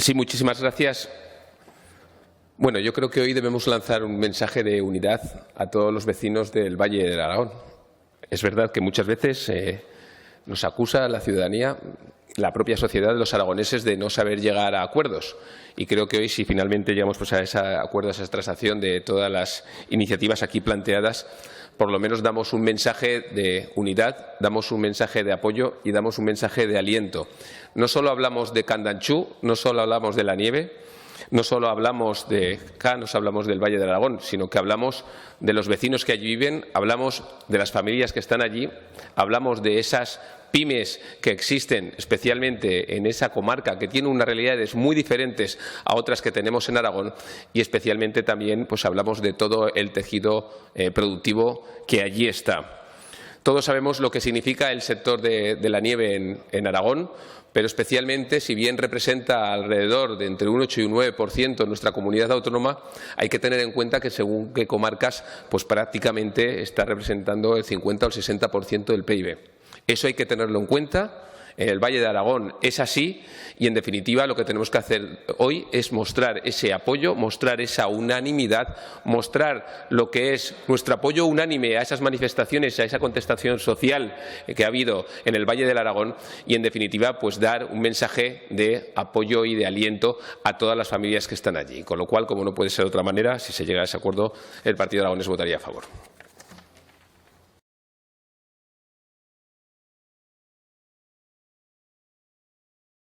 Sí, muchísimas gracias. Bueno, yo creo que hoy debemos lanzar un mensaje de unidad a todos los vecinos del Valle del Aragón. Es verdad que muchas veces nos acusa la ciudadanía, la propia sociedad de los aragoneses, de no saber llegar a acuerdos. Y creo que hoy, si finalmente llegamos a ese acuerdo, a esa transacción de todas las iniciativas aquí planteadas, por lo menos damos un mensaje de unidad, damos un mensaje de apoyo y damos un mensaje de aliento. No solo hablamos de Candanchú, no solo hablamos de la nieve, no solo hablamos de Canos, hablamos del Valle del Aragón, sino que hablamos de los vecinos que allí viven, hablamos de las familias que están allí, hablamos de esas pymes que existen especialmente en esa comarca, que tiene unas realidades muy diferentes a otras que tenemos en Aragón, y especialmente también pues hablamos de todo el tejido productivo que allí está. Todos sabemos lo que significa el sector de la nieve en Aragón, pero especialmente, si bien representa alrededor de entre un 8 y un 9% en nuestra comunidad autónoma, hay que tener en cuenta que según qué comarcas, pues prácticamente está representando el 50 o el 60% del PIB. Eso hay que tenerlo en cuenta. En el Valle de Aragón es así y, en definitiva, lo que tenemos que hacer hoy es mostrar ese apoyo, mostrar esa unanimidad, mostrar lo que es nuestro apoyo unánime a esas manifestaciones, a esa contestación social que ha habido en el Valle del Aragón y, en definitiva, pues dar un mensaje de apoyo y de aliento a todas las familias que están allí. Con lo cual, como no puede ser de otra manera, si se llega a ese acuerdo, el Partido Aragonés votaría a favor.